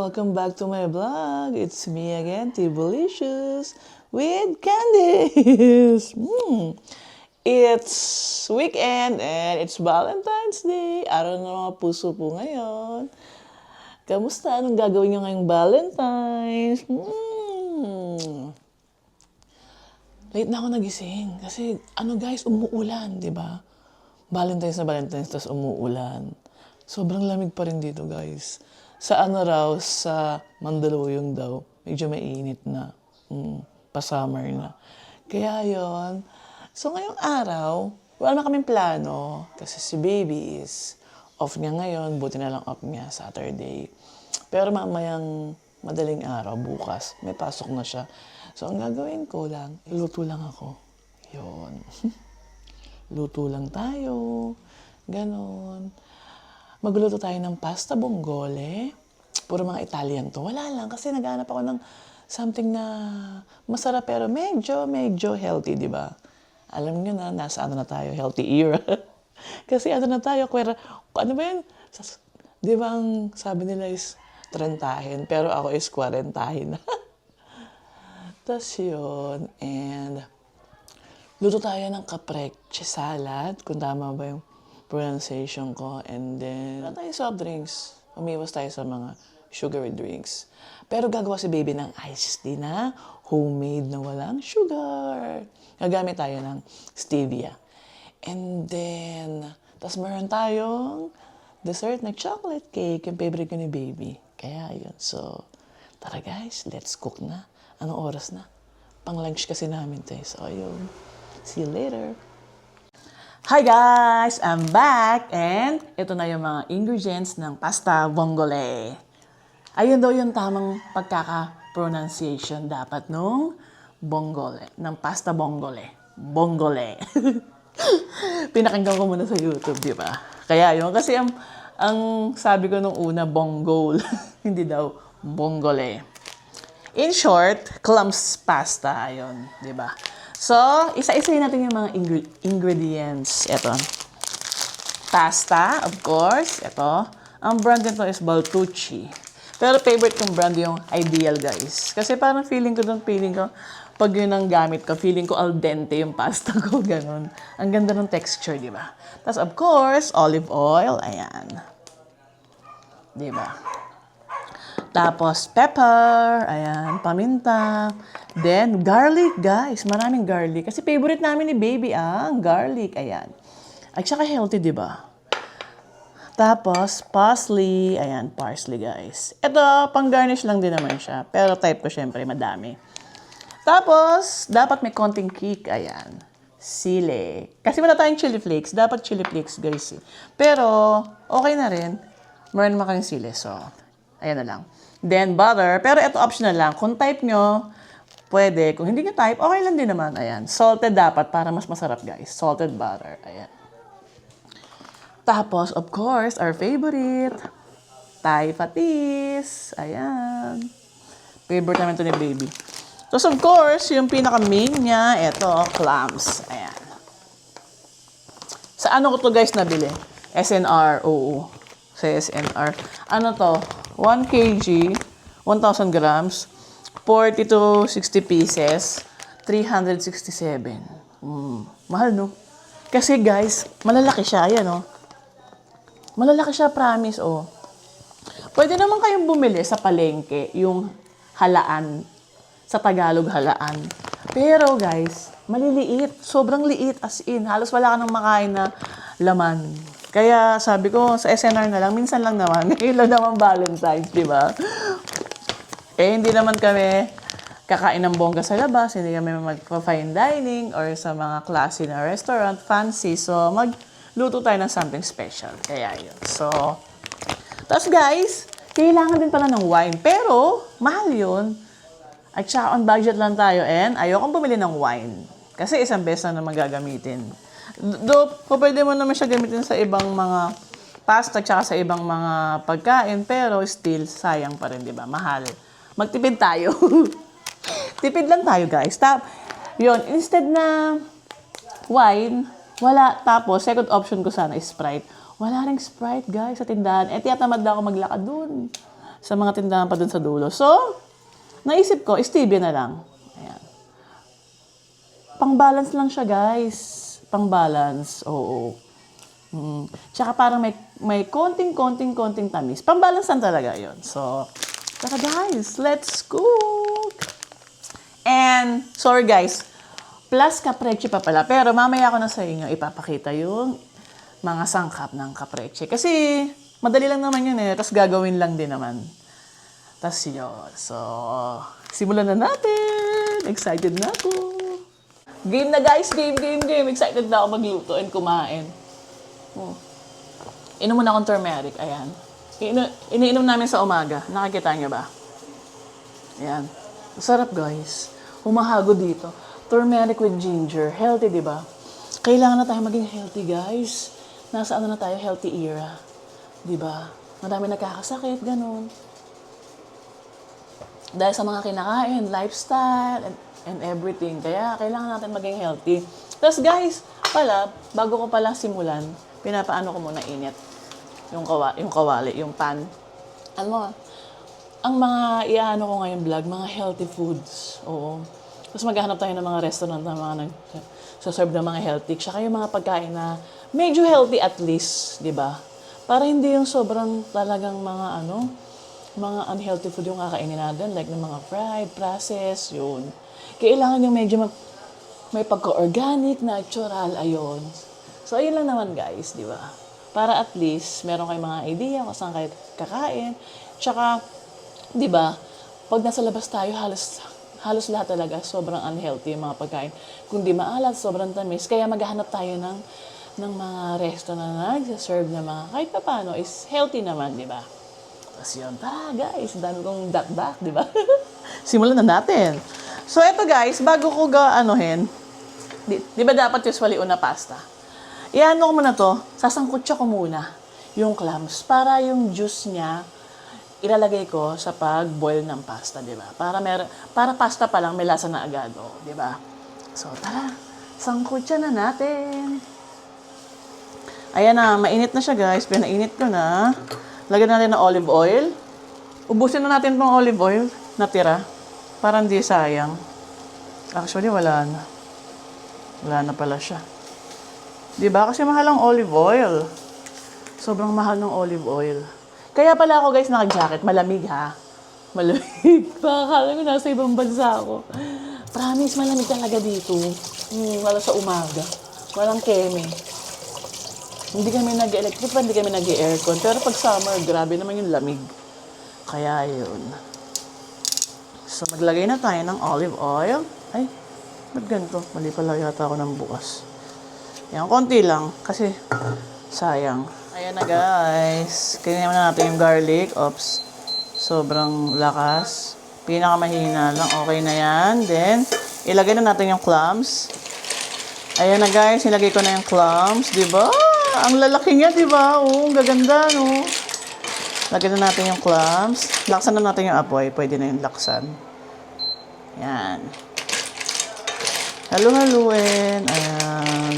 welcome back to my vlog. It's me again, Tibolicious, with Candice. It's weekend and it's Valentine's Day. Araw ng mga puso po ngayon. Kamusta? Anong gagawin nyo ngayong Valentine's? Late na ako nagising kasi guys, umuulan, di ba? Valentine's na Valentine's, tapos umuulan. Sobrang lamig pa rin dito, guys. Sa sa Mandaluyong daw, medyo mainit na. Pa-summer na. Kaya yon. So, ngayong araw, wala na kaming plano. Kasi si baby is off niya ngayon. Buti na lang off niya Saturday. Pero mamayang madaling araw, bukas, may pasok na siya. So, ang gagawin ko lang, luto lang ako. Yon. Luto lang tayo. Ganon. Magluto tayo ng pasta bongole. Puro mga Italian to. Wala lang kasi naghahanap ako ng something na masarap pero medyo healthy, di ba? Alam niyo na, nasa na tayo, healthy era. Kasi na tayo, ano ba yun? Di ba ang sabi nila is trentahin, pero ako is kwarentahin. Tapos yun, and luto tayo ng caprese salad, kung tama ba yung pronunciation ko. And then, wala tayo soft drinks. Umiwas tayo sa mga sugary drinks. Pero gagawa si baby ng iced tea na homemade na walang sugar. Gagamit tayo ng stevia. And then, tas meron tayong dessert na chocolate cake, yung favorite ko ni baby. Kaya yun. So, tara guys, let's cook na. Anong oras na? Pang lunch kasi namin tayo. So, ayun. See you later. Hi guys! I'm back! And ito na yung mga ingredients ng pasta bongole. Ayun daw yung tamang pagkaka-pronunciation dapat nung bongole, ng pasta bongole. Bongole. Pinakinggan ko muna sa YouTube, di ba? Kaya yun, kasi ang sabi ko nung una, bonggol. Hindi daw, bongole. In short, clumps pasta, ayun, di ba? So, isa-isahin natin yung mga ingredients. Ito. Pasta, of course. Ito. Ang brand nito is Baltucci. Pero favorite kong brand yung Ideal, guys. Kasi parang feeling ko, pag yun ang gamit ko, feeling ko al dente yung pasta ko, ganun. Ang ganda ng texture, di ba? Tapos, of course, olive oil. Ayan. Di ba? Tapos, pepper, ayan, paminta. Then, garlic, guys. Maraming garlic. Kasi favorite namin ni baby, ang garlic. Ayan. At saka healthy, di ba? Tapos, parsley. Ayan, parsley, guys. Ito, pang-garnish lang din naman siya. Pero type ko, syempre, madami. Tapos, dapat may konting kick. Ayan. Sili. Kasi wala tayong chili flakes. Dapat chili flakes, guys. Pero, okay na rin. Meron naman kayong sili. So, ayan na lang. Then, butter. Pero ito optional lang. Kung type nyo, pwede. Kung hindi nyo type, okay lang din naman. Ayan. Salted dapat para mas masarap, guys. Salted butter. Ayan. Tapos, of course, our favorite, Thai patis. Ayan. Favorite naman ito ni baby. Tapos, of course, yung pinaka-main niya, ito, clams. Ayan. Sa ano ko to guys nabili? SNR. Oo. Sa SNR. Ano to? 1 kg, 1,000 grams, 40 to 60 pieces, 367. Mahal, no? Kasi, guys, malalaki siya. Ayan, oh. Malalaki siya, promise, oh. Pwede naman kayong bumili sa palengke, yung halaan. Sa Tagalog, halaan. Pero, guys, maliliit. Sobrang liit, as in. Halos wala ka nang makain na laman. Kaya sabi ko, sa SNR na lang, minsan lang naman. Ngayon lang naman Valentine's, di ba? Eh, hindi naman kami kakain ng bongga sa labas. Hindi kami mag-fine dining or sa mga classy na restaurant, fancy. So, magluto tayo ng something special. Kaya yun. So, tapos guys, kailangan din pala ng wine. Pero, mahal yun. At saka on budget lang tayo. And ayokong bumili ng wine. Kasi isang beses na naman gagamitin. Though, pwede mo naman siya gamitin sa ibang mga pasta tsaka sa ibang mga pagkain, pero still, sayang pa rin, di ba? Mahal. Magtipid tayo. Tipid lang tayo, guys. Yun, instead na wine, wala. Tapos, second option ko sana is Sprite. Wala ring Sprite, guys, sa tindahan. Eh, tiyatamad na ako maglakad dun. Sa mga tindahan pa dun sa dulo. So, naisip ko, stevia na lang. Ayan. Pang-balance lang siya, guys. Pang-balance, oo. Tsaka parang may konting tamis. Pang-balance lang talaga yon. So, tsaka guys, let's cook! And, sorry guys, plus caprese pa pala. Pero mamaya ko na sa inyo ipapakita yung mga sangkap ng caprese. Kasi, madali lang naman yun eh. Tapos gagawin lang din naman. Tapos yun. So, simulan na natin. Excited na ako. Game na guys, game. Excited na ako magluto and kumain. Inom muna akong turmeric. Ayan. Iniinom namin sa umaga. Nakikita niyo ba? Ayan. Sarap guys. Humahago dito. Turmeric with ginger. Healthy, di ba? Kailangan na tayo maging healthy, guys. Nasa ano na tayo, healthy era. Di ba? Marami nakakasakit, ganun. Dahil sa mga kinakain, lifestyle, and everything. Kaya, kailangan natin maging healthy. Tapos, guys, bago ko pala simulan, pinapaano ko muna init. Yung kawali, yung pan. Ang mga iaano ko ngayon vlog, mga healthy foods. Oo. Tapos maghahanap tayo ng mga restaurant na mga nagsaserve ng mga healthy. Tsaka yung mga pagkain na medyo healthy at least, di ba? Para hindi yung sobrang talagang mga mga unhealthy food yung kakainin natin. Like ng mga fried, processed, yun. Kailangan yung medyo may pagka-organic, natural, ayun. So, ayun lang naman guys, di ba? Para at least, meron kayong mga idea kung saan kayo kakain. Tsaka, di ba, pag nasa labas tayo, halos lahat talaga sobrang unhealthy yung mga pagkain. Kung di maalat, sobrang tamis. Kaya maghahanap tayo ng mga resto na nagsaserve na mga kahit pa paano is healthy naman, di ba? Tapos yun, tara guys, dami kong dak-dak, di ba? Simulan na natin. So eto guys, bago ko gaanohin, di ba dapat usually una pasta? Iano ko muna to, sasangkutsa ko muna yung clams para yung juice niya ilalagay ko sa pag-boil ng pasta, di ba? Para pasta pa lang may lasa na agad, di ba? So tara, sangkutsa na natin. Ayan na, mainit na siya guys, pinainit ko na. Lagyan natin ng olive oil. Ubusin na natin itong olive oil na tira. Para hindi sayang. Actually, wala na. Wala na pala siya. Diba? Kasi mahal ang olive oil. Sobrang mahal ng olive oil. Kaya pala ako guys naka-jacket. Malamig ha. Malamig. Baka akala ko nasa ibang bansa ako. Promise, malamig talaga dito. Wala sa umaga. Walang keme. Hindi kami nag-electric pa, hindi kami nag-aircon. Pero pag summer, grabe naman yung lamig. Kaya yun. So, maglagay na tayo ng olive oil. Ay, ba't ganito? Mali pala yata ako ng bukas. Yan, konti lang. Kasi, sayang. Ayan na guys. Kaya na natin yung garlic. Oops. Sobrang lakas. Pinakamahina lang. Okay na yan. Then, ilagay na natin yung clams. Ayan na guys. Nilagay ko na yung clams. Diba? Ang lalaki niya, diba? Oo, ang gaganda, no? Lagyan na natin yung clams. Laksan na natin yung apoy. Pwede na yung laksan. Yan. Halu-haluin. Ayan.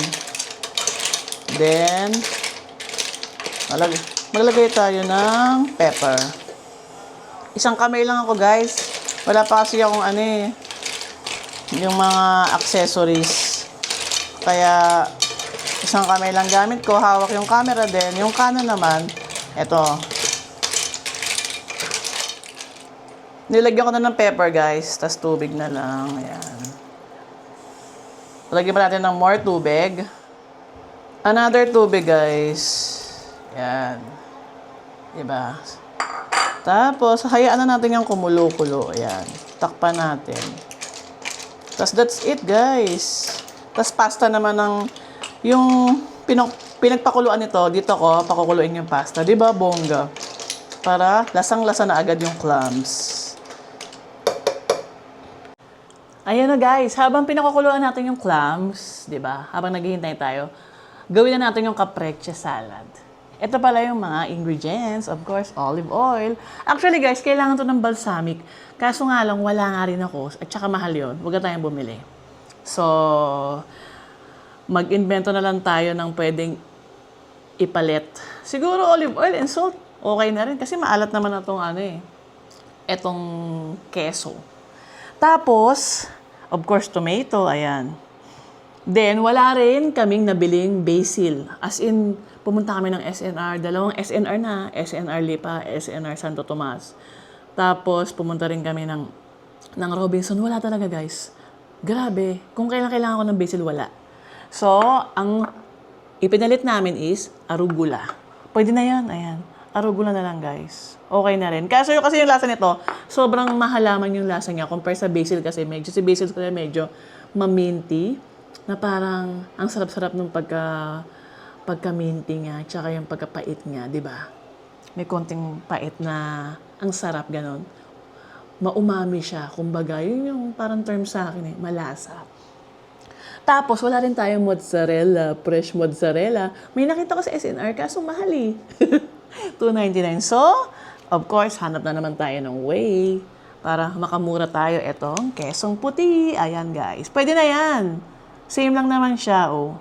Then, maglagay tayo ng pepper. Isang kamay lang ako, guys. Wala pa kasi akong yung mga accessories. Kaya, isang kamay lang gamit ko. Hawak yung camera din. Yung kanan naman, eto. Nilagyan ko na ng pepper, guys. Tas tubig na lang. Ayan. Lagyan pa natin ng more tubig. Another tubig, guys. Ayan. Diba? Tapos, hayaan na natin yung kumulo-kulo. Ayan. Takpan natin. Tas that's it, guys. Tas pasta naman ng yung pinagpakuluan nito, dito ko pakukuluin yung pasta. Diba, bongga? Para lasang-lasa na agad yung clams. Ayan na guys, habang pinakukuluan natin yung clams, diba? Habang naghihintay tayo, gawin na natin yung caprese salad. Ito pala yung mga ingredients. Of course, olive oil. Actually guys, kailangan to ng balsamic. Kaso nga lang, wala nga rin ako. At saka mahal yun. Huwag na tayong bumili. So, mag-invento na lang tayo ng pwedeng ipalit. Siguro olive oil and salt. Okay na rin. Kasi maalat naman na itong ano eh. Etong keso. Tapos, of course, tomato. Ayan. Then, wala rin kaming nabiling basil. As in, pumunta kami ng SNR. Dalawang SNR na. SNR Lipa, SNR Santo Tomas. Tapos, pumunta rin kami ng Robinson. Wala talaga, guys. Grabe. Kung kailangan ko ng basil, wala. So, ang ipinalit namin is arugula. Pwede na yan. Ayan. Arugula na lang, guys. Okay na rin. Kasi yung lasa nito, sobrang mahalaman yung lasa niya compare sa basil kasi si basil kasi medyo maminty na parang ang sarap-sarap ng pagka-minty niya tsaka yung pagkapait niya, di ba? May konting pait na ang sarap ganon. Maumami siya. Kumbaga, yun yung parang term sa akin eh, malasa. Tapos, wala rin tayong mozzarella, fresh mozzarella. May nakita ko sa SNR, kaso mahal eh. $2.99. So, of course, hanap na naman tayo ng way para makamura tayo. Etong kesong puti. Ayan, guys. Pwede na yan. Same lang naman siya, oh.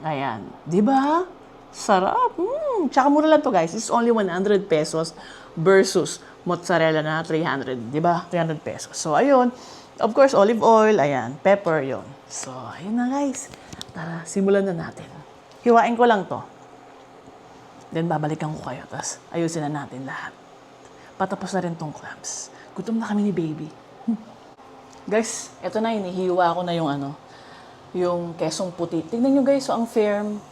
Ayan. Diba? Sarap. Tsaka mura lang to, guys. It's only 100 pesos versus mozzarella na 300. Diba? 300 pesos. So, ayun. Of course, olive oil. Ayan. Pepper, yon. So, ayun na, guys. Tara, simulan na natin. Hiwain ko lang to. Then, babalikan ko kayo. Tapos, ayusin na natin lahat. Patapos na rin tong clams. Gutom na kami ni baby. Guys, eto na, hinihiwa ko na yung kesong puti. Tignan nyo, guys, so ang firm.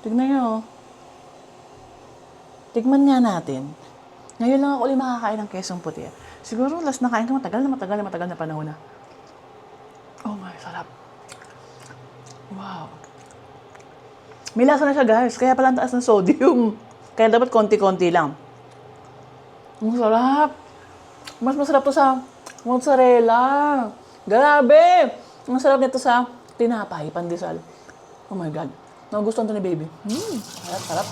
Tignan nyo. Tigman nga natin. Ngayon lang ako ulit makakain ng kesong puti. Siguro, last na kain ko, matagal na panahon na. Oh my, sarap. Wow. May lasa na siya, guys. Kaya pala ang taas ng sodium. Kaya dapat konti-konti lang. Ang sarap. Mas masarap to sa mozzarella. Grabe! Ang sarap nito sa tinapay, pandesal. Oh my God. Nagustuhan to ni baby. Sarap.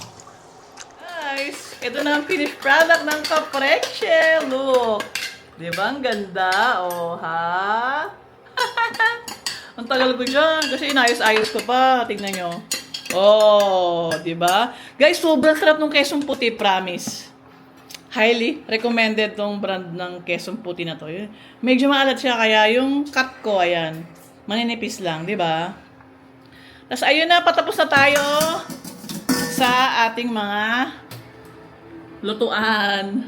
Guys, ito na ang finished product ng caprese. Look. Diba? Ang ganda. Oh, ha? Ang tagal ko dyan. Kasi inayos-ayos ko pa. Tignan nyo. Oh, diba? Guys, sobrang sarap ng kesong puti, promise. Highly recommended tong brand ng kesong puti na to. Medyo maalat siya, kaya yung cut ko, ayan, maninipis lang, diba? Tapos, ayun na, patapos na tayo sa ating mga lutuan.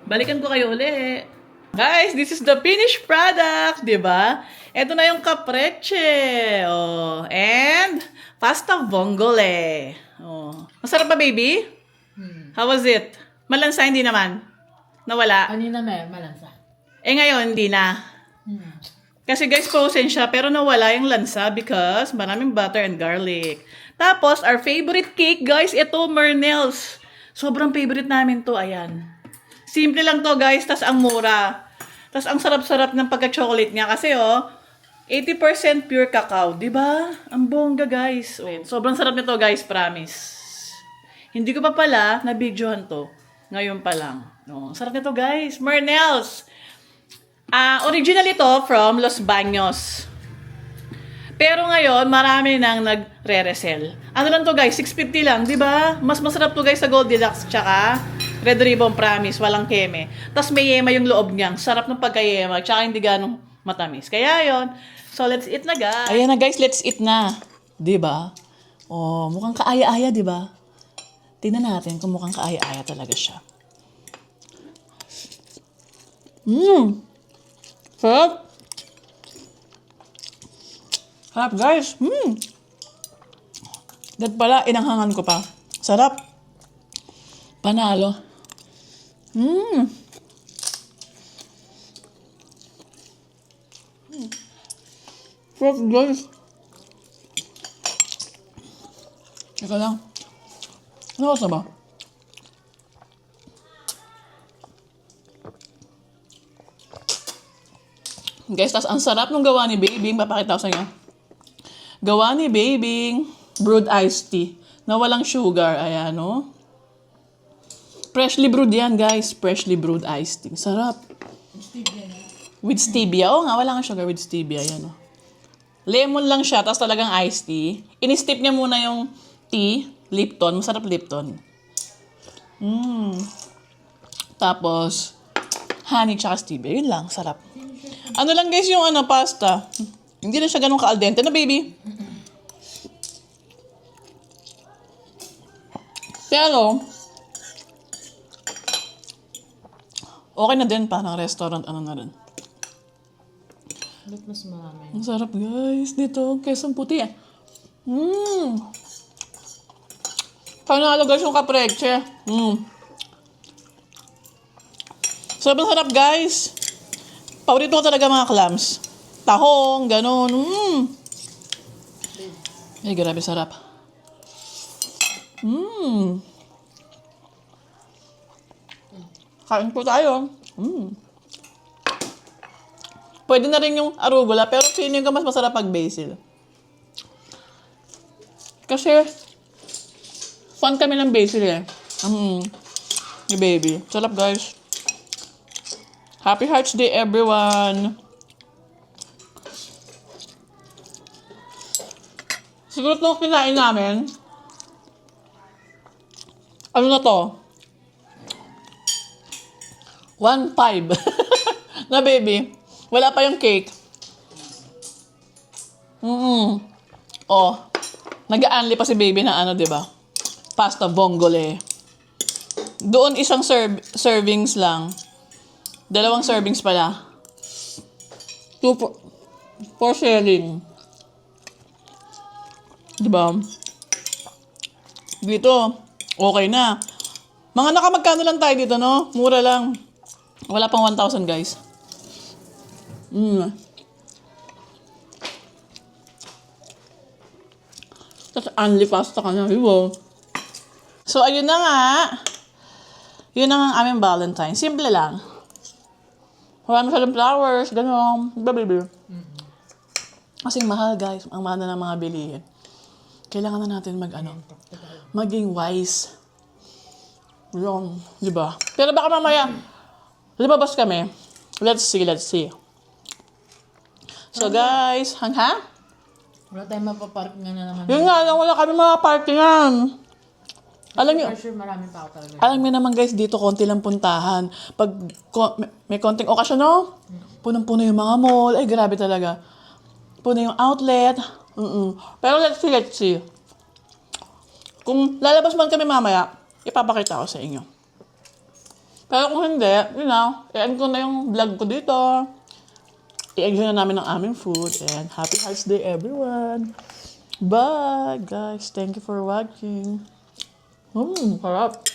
Balikan ko kayo uli. Guys, this is the finished product, diba? Ito na yung caprese. Oh, and pasta vongole. Oh. Masarap ba, baby? How was it? Malansa, hindi naman? Nawala? Kanina may malansa. Eh ngayon, hindi na. Kasi guys, frozen siya, pero nawala yung lansa because maraming butter and garlic. Tapos, our favorite cake, guys, ito, Mernels. Sobrang favorite namin to, ayan. Simple lang to, guys, tas ang mura. Tas ang sarap-sarap ng pagka-chocolate niya kasi, 80% pure cacao, di ba? Ang bongga, guys. Sobrang sarap nito, guys, promise. Hindi ko pa pala na-videohan to. Ngayon pa lang. No, sarap nito, guys. Mernels. Original ito from Los Baños. Pero ngayon, marami nang nagre-resell. Ano lang to, guys? 650 lang, di ba? Mas masarap to, guys, sa Goldilocks tsaka Red Ribbon, promise. Walang keme. Tapos may yema yung loob niyang. Sarap ng pagka-yema. Tsaka hindi ganong matamis. Kaya yon. So, let's eat na, guys. Ayan na, guys. Let's eat na. Di ba? Oh, mukhang kaaya-aya, di ba? Tingnan natin kung mukhang kaaya-aya talaga siya. Sarap. Sarap, guys. Dat pala, inanghangan ko pa. Sarap. Panalo. Sarap, guys. Teka lang. Ano oras na ba? Guys, tas ang sarap nung gawa ni Babing. Papakita ko sa inyo. Gawa ni Babing brewed iced tea na walang sugar. Ayan, no? Freshly brewed yan, guys. Freshly brewed iced tea. Sarap. With stevia. Oo nga, wala kang sugar with stevia. Ayan, no? Lemon lang siya, tapos talagang iced tea. In-steep niya muna yung tea. Lipton. Masarap Lipton. Tapos, honey tsaka stevia. Yun lang, sarap. Ano lang guys yung pasta. Hindi na siya ganun ka-al dente na, baby. Pero, okay na din, parang restaurant, na rin. Ba't mas marami? Ang sarap guys, dito, Quezon Puti Panalo guys yung kapreche. Sobrang sarap guys. Paborito ko talaga mga clams. Tahong, ganun. Ay, grabe sarap. Kain po tayo. Pwede na rin yung arugula, pero feeling ko mas masarap pag basil. Kasi, fan kami ng basil eh. Ni baby. Sarap guys. Happy Hearts Day everyone. Siguro itong kinain namin, ano na to? 1.5 na baby. Wala pa yung cake. Oh, nag-aanli pa si baby na diba? Pasta vongole. Doon isang servings lang. 2 servings pala. 2 for sharing. Diba? Dito, okay na. Mga nakamagkano lang tayo dito, no? Mura lang. Wala pang 1,000, guys. Tapos, only pasta ka na. Diba? So, ayun na nga. Yun na nga ang aming Valentine. Simple lang. Wala masyadong flowers, gano'n. Baby. Kasing mahal, guys. Ang mahal na ng mga bilihin. Kailangan na natin maging wise. Yun, di ba? Pero baka mamaya, lumabas kami. Let's see. So, guys, Wala tayong mapapark nga na naman. Yun nga, wala kami mga parkingan. Alam niyo, For sure, marami pa ako talaga. alam niyo naman guys, dito konti lang puntahan. Pag may konting okasyon, no? Punong-puno yung mga mall. Ay, grabe talaga. Puno yung outlet. Pero let's see. Kung lalabas man kami mamaya, ipapakita ko sa inyo. Pero kung hindi, i-end ko na yung vlog ko dito. I-enjoy na namin ang aming food. And happy Hearts Day, everyone. Bye, guys. Thank you for watching. Sarap.